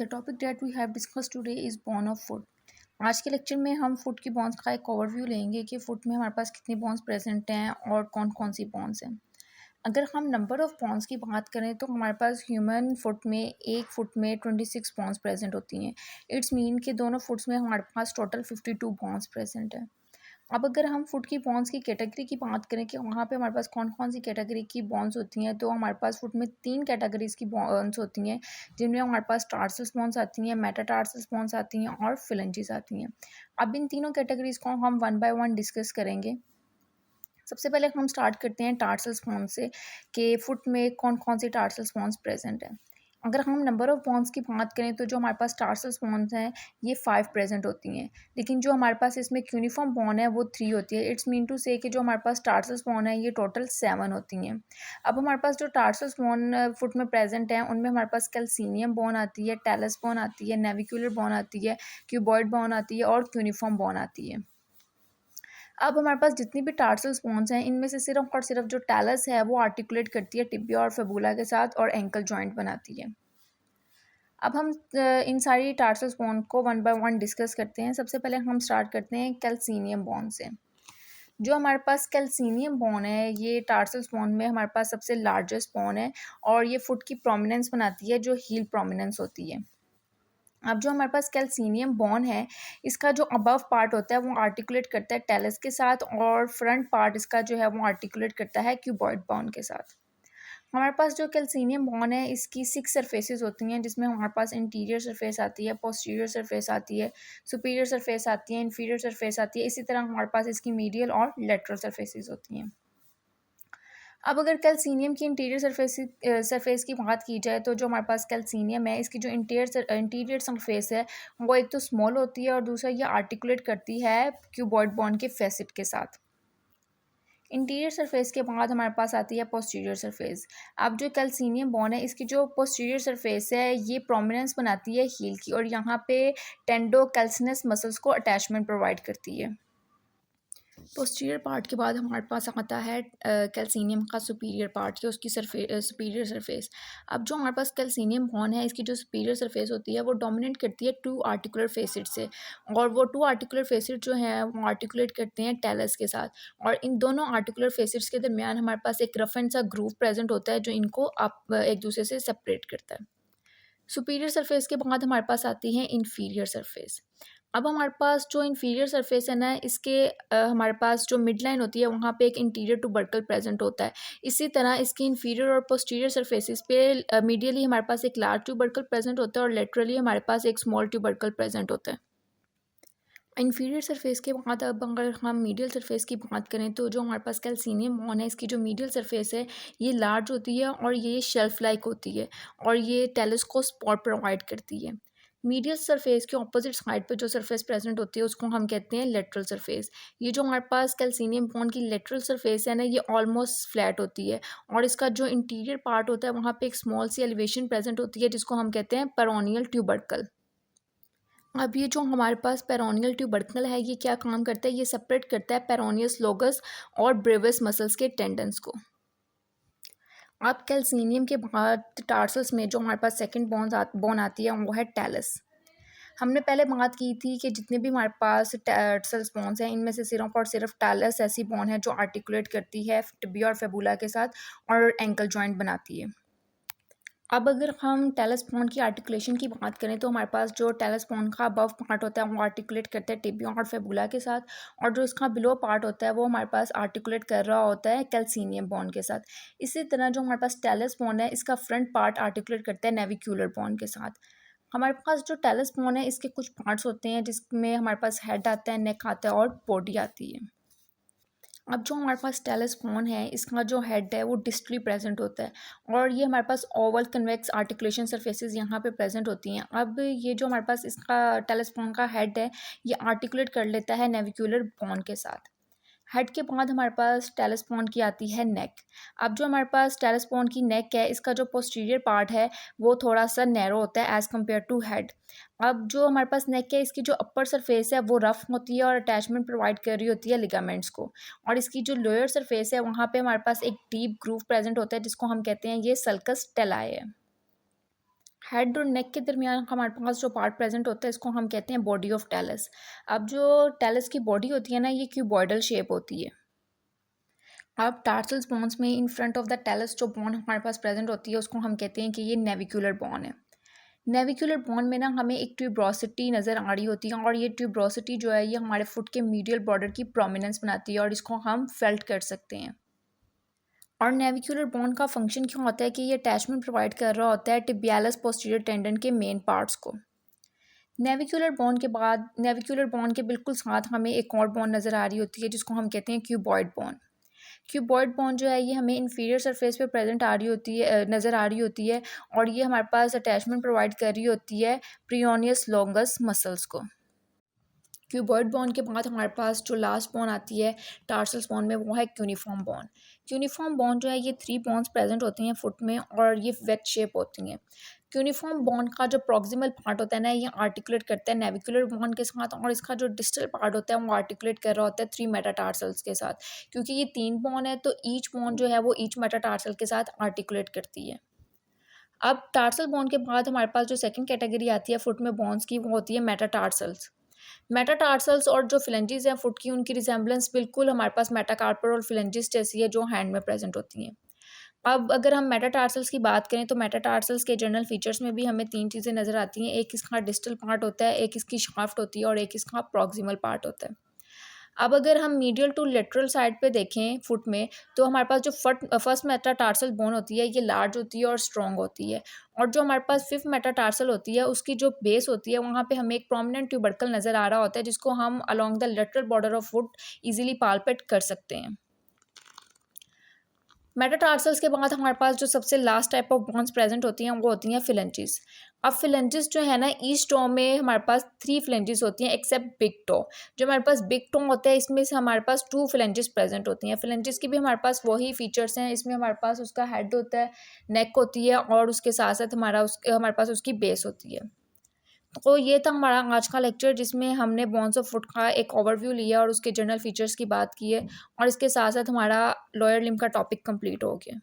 The topic that we have discussed today is bone of food. आज के lecture में हम फूड की बॉन्स का एक ओवरव्यू लेंगे कि फूड में हमारे पास कितनी बॉन्स प्रेजेंट हैं और कौन कौन सी बॉन्स हैं। अगर हम नंबर ऑफ़ बॉन्स की बात करें तो हमारे पास ह्यूमन फूड में एक फूड में 26 बॉन्स प्रेजेंट होती हैं। इट्स मीन कि दोनों फूड्स में हमारे पास टोटल 52 बॉन्स प्रेजेंट है। अब अगर हम फूड की बॉन्स की कैटेगरी की बात करें कि वहाँ पे हमारे पास कौन कौन सी कैटेगरी की बॉन्स होती हैं, तो हमारे पास फूड में 3 कैटेगरीज़ की बॉन्स होती हैं, जिनमें हमारे पास टार्सस बॉन्स आती हैं, मेटाटार्सस बॉन्स आती हैं और फिलेंजेस आती हैं। अब इन तीनों कैटेगरीज़ को हम वन बाय वन डिस्कस करेंगे। सबसे पहले हम स्टार्ट करते हैं टार्सल्स बॉन्स से कि फुट में कौन कौन सी टार्सल्स बॉन्स प्रेजेंट है। अगर हम नंबर ऑफ़ बॉन्स की बात करें तो जो हमारे पास टार्सल्स बॉन्स हैं ये 5 प्रेजेंट होती हैं, लेकिन जो हमारे पास इसमें क्यूनिफॉर्म बॉन्ड है वो 3 होती है। इट्स मीन टू से कि जो हमारे पास टार्सल्स बॉन्ड है ये टोटल 7 होती हैं। अब हमारे पास जो टार्सल्स बॉन्ड फुट में प्रेजेंट हैं उनमें हमारे पास कैल्सिनियम बॉन्ड आती है, टेलस बॉन्ड आती है, नेविकुलर बॉन्ड आती है, क्यूबॉइड बॉन्ड आती है और क्यूनिफॉर्म बॉन्ड आती है। अब हमारे पास जितनी भी टार्सल्स बोन्स हैं इनमें से सिर्फ और सिर्फ जो टैलस है वो आर्टिकुलेट करती है टिबिया और फेबुला के साथ और एंकल जॉइंट बनाती है। अब हम इन सारी टार्सल्स बोन को वन बाय वन डिस्कस करते हैं। सबसे पहले हम स्टार्ट करते हैं कैल्सिनियम बोन से। जो हमारे पास कैल्सिनियम बोन है ये टार्सल्स बोन में हमारे पास सबसे लार्जेस्ट बोन है और ये फुट की प्रोमिनेंस बनाती है जो हील प्रोमिनेंस होती है। अब जो हमारे पास कैल्सिनियम बॉन है इसका जो अबव पार्ट होता है वो आर्टिकुलेट करता है टेलस के साथ और फ्रंट पार्ट इसका जो है वो आर्टिकुलेट करता है क्यूबॉइड बॉन के साथ। हमारे पास जो कैल्सिनियम बॉन है इसकी 6 सरफेसेस होती हैं, जिसमें हमारे पास इंटीरियर सरफेस आती है, पोस्टीरियर सरफेस आती है, सुपीरियर सरफेस आती है, इन्फीरियर सरफेस आती है। इसी तरह हमारे पास इसकी मीडियल और लेटरल सरफेसेस होती हैं। अब अगर कैल्सिनियम की इंटीरियर सरफेस की बात की जाए तो जो हमारे पास कैल्सिनियम है इसकी जो इंटीरियर सरफेस है वो एक तो स्मॉल होती है और दूसरा ये आर्टिकुलेट करती है क्यूबॉइड बॉन्ड के फेसिट के साथ। इंटीरियर सरफेस के बाद हमारे पास आती है पोस्टीरियर सरफेस। अब जो कैल्सिनियम बॉन्ड है इसकी जो पोस्टीरियर सरफेस है ये प्रोमिनेंस बनाती है हील की और यहाँ पे टेंडो कैल्सिनस मसल्स को अटैचमेंट प्रोवाइड करती है। पोस्टीरियर पार्ट के बाद हमारे पास आता है कैल्सिनियम का सुपीरियर पार्ट या उसकी सुपीरियर सरफेस। अब जो हमारे पास कैल्सिनियम बॉन्ड है इसकी जो सुपीरियर सरफेस होती है वो डोमिनेट करती है 2 आर्टिकुलर फेसिट से और वो 2 आर्टिकुलर फेसिट जो हैं वो आर्टिकुलेट करते हैं टेलस के साथ और इन दोनों आर्टिकुलर फेसिट्स के दरमियान हमारे पास एक रफ एंड सा ग्रूव प्रेजेंट होता है जो इनको आप एक दूसरे से सेपरेट करता है। सुपीरियर सरफेस के बाद हमारे पास आती है इन्फीरियर सरफेस। अब हमारे पास जो इन्फीरियर सरफेस है ना इसके हमारे पास जो मिड लाइन होती है वहाँ पे एक इंटीरियर ट्यूबरकल प्रेजेंट होता है। इसी तरह इसकी इन्फीरियर और पोस्टीरियर सरफेसेस पे मीडियली हमारे पास एक लार्ज ट्यूबरकल प्रेजेंट होता है और लेटरली हमारे पास एक स्मॉल ट्यूबरकल प्रेजेंट होता है। इन्फीरियर सरफेस के बाद अब अगर हम मीडियल सरफेस की बात करें तो जो हमारे पास कैल्सिनियम बॉन्ड है इसकी जो मीडियल सरफेस है ये लार्ज होती है और ये शेल्फ लाइक होती है और ये टेलस को सपोर्ट प्रोवाइड करती है। मीडियल सरफेस के ऑपोजिट साइड पे जो सरफेस प्रेजेंट होती है उसको हम कहते हैं लेटरल सरफेस। ये जो हमारे पास कैल्सिनियम बॉन्ड की लेटरल सरफेस है ना ये ऑलमोस्ट फ्लैट होती है और इसका जो इंटीरियर पार्ट होता है वहाँ पे एक स्मॉल सी एलिवेशन प्रेजेंट होती है जिसको हम कहते हैं पेरोनियल ट्यूबरकल। अब ये जो हमारे पास पेरोनियल ट्यूबरकल है ये क्या काम करता है, ये सेपरेट करता है पेरोनियस लोगस और ब्रेविस मसल्स के टेंडन्स को। अब कैल्सिनियम के बाद टार्सल्स में जो हमारे पास सेकंड बोन आती है वो है टेलस। हमने पहले बात की थी कि जितने भी हमारे पास टार्सल्स बोन्स हैं इनमें से सिर्फ और सिर्फ टेलस ऐसी बोन है जो आर्टिकुलेट करती है टिबिया और फेबुला के साथ और एंकल जॉइंट बनाती है। अब अगर हम टेलस बॉन्ड की आर्टिकुलेशन की बात करें तो हमारे पास जो टेलस बॉन्ड का अबव पार्ट होता है वो आर्टिकुलेट करता है टिबिया और फेबुला के साथ और जो इसका बिलो पार्ट होता है वो हमारे पास आर्टिकुलेट कर रहा होता है कैल्सिनियम बॉन्ड के साथ। इसी तरह जो हमारे पास टेलस बॉन्ड है इसका फ्रंट पार्ट आर्टिकुलेट करता है नेविक्यूलर बॉन्ड के साथ। हमारे पास जो टेलस बॉन्ड है इसके कुछ पार्ट्स होते हैं जिसमें हमारे पास हेड आता है, नेक आता है और बॉडी आती है। अब जो हमारे पास टेलस बॉन्ड है इसका जो हेड है वो डिस्टली प्रेजेंट होता है और ये हमारे पास ओवल कन्वेक्स आर्टिकुलेशन सरफेसेस यहाँ पे प्रेजेंट होती हैं। अब ये जो हमारे पास इसका टेलस बॉन्ड का हेड है ये आर्टिकुलेट कर लेता है नेविक्यूलर बॉन्ड के साथ। हेड के बाद हमारे पास टेलस बॉन्ड की आती है नेक। अब जो हमारे पास टेलस बॉन्ड की नेक है इसका जो पोस्टीरियर पार्ट है वो थोड़ा सा नैरो होता है एज़ कम्पेयर टू हेड। अब जो हमारे पास नेक है इसकी जो अपर सरफेस है वो रफ होती है और अटैचमेंट प्रोवाइड कर रही होती है लिगामेंट्स को और इसकी जो लोअर सरफेस है वहाँ पे हमारे पास एक डीप ग्रूव प्रेजेंट होता है जिसको हम कहते हैं ये सल्कस टेलाई है। हेड और नेक के दरमियान हमारे पास जो पार्ट प्रेजेंट होता है इसको हम कहते हैं बॉडी ऑफ टेलस। अब जो टेलस की बॉडी होती है ना, ये क्यूबॉइडल शेप होती है। अब टार्सल्स बॉन्स में in front of the talus जो बॉन हमारे पास प्रेजेंट होती है उसको हम कहते हैं कि ये नेविकुलर बॉन है। नेविकुलर बॉन में ना हमें एक ट्यूब्रोसिटी नज़र आ रही होती है और ये ट्यूब्रोसिटी जो है ये हमारे फुट के मीडियल बॉर्डर की प्रोमिनेंस बनाती है और इसको हम फेल्ट कर सकते हैं। और नेविकुलर बोन का फंक्शन क्या होता है कि ये अटैचमेंट प्रोवाइड कर रहा होता है टिबियालिस पोस्टीरियर टेंडन के मेन पार्ट्स को। नेविकुलर बोन के बिल्कुल साथ हमें एक और बोन नज़र आ रही होती है जिसको हम कहते हैं क्यूबॉइड बोन। क्यूबॉइड बोन जो है ये हमें इन्फीरियर सरफेस पे प्रेजेंट आ रही होती है, नज़र आ रही होती है और ये हमारे पास अटैचमेंट प्रोवाइड कर रही होती है प्रियोनियस लॉन्गस मसल्स को। क्यूबॉइड बोन के बाद हमारे पास जो लास्ट बोन आती है टार्सल्स बोन में, वो है क्यूनिफॉर्म बोन। क्यूनिफॉर्म बोन जो है ये 3 बोन्स प्रेजेंट होती हैं फुट में और ये वेट शेप होती हैं। क्यूनिफॉर्म बोन का जो प्रॉक्सिमल पार्ट होता है ना, ये आर्टिकुलेट करता है नेविकुलर बोन के साथ और इसका जो डिस्टल पार्ट होता है वो आर्टिकुलेट कर रहा होता है 3 मेटाटार्सल्स के साथ। क्योंकि ये 3 बोन है तो ईच बोन जो है वो ईच मेटाटार्सल के साथ आर्टिकुलेट करती है। अब टार्सल बोन के बाद हमारे पास जो सेकंड कैटेगरी आती है फुट में बोन्स की, वो होती है मेटाटार्सल्स। मेटाटार्सल्स और जो फिलेंजिस हैं फुट की, उनकी रिजेंबलेंस बिल्कुल हमारे पास मेटाकार्पल और फिलेंजिस जैसी है जो हैंड में प्रेजेंट होती हैं। अब अगर हम मेटाटार्सल्स की बात करें तो मेटाटार्सल्स के जनरल फीचर्स में भी हमें 3 चीज़ें नज़र आती हैं। एक इसका डिस्टल पार्ट होता है, एक इसकी शाफ्ट होती है और एक इसका प्रॉक्सिमल पार्ट होता है। अब अगर हम मीडियल टू लेटरल साइड पे देखें फुट में, तो हमारे पास जो फर्स्ट मेटाटार्सल बोन होती है ये लार्ज होती है और स्ट्रॉन्ग होती है। और जो हमारे पास फिफ्थ मेटाटार्सल होती है उसकी जो बेस होती है वहाँ पे हमें एक प्रोमिनेंट ट्यूबरकल नज़र आ रहा होता है जिसको हम along the lateral border of foot easily palpate कर सकते हैं। मेटाटार्सल्स के बाद हमारे पास जो सबसे last type of bones present होती हैं वो होती हैं फिलेंजिस। अब फिलेंजिस जो है ना, ईस्ट टो में हमारे पास 3 फिलेंजिस होती हैं एक्सेप्ट बिग टो। जो हमारे पास बिग टो होता है इसमें से हमारे पास 2 फिलेंजिस प्रेजेंट होती हैं। फिलेंजिस की भी हमारे पास वही फीचर्स हैं, इसमें हमारे पास उसका हेड होता है, नेक होती है और उसके साथ साथ हमारे पास उसकी बेस होती है। तो ये था हमारा आज का लेक्चर जिसमें हमने बोन्स ऑफ फुट का एक ओवरव्यू लिया और उसके जनरल फीचर्स की बात की है और इसके साथ साथ हमारा लोअर लिम्ब का टॉपिक कंप्लीट हो गया।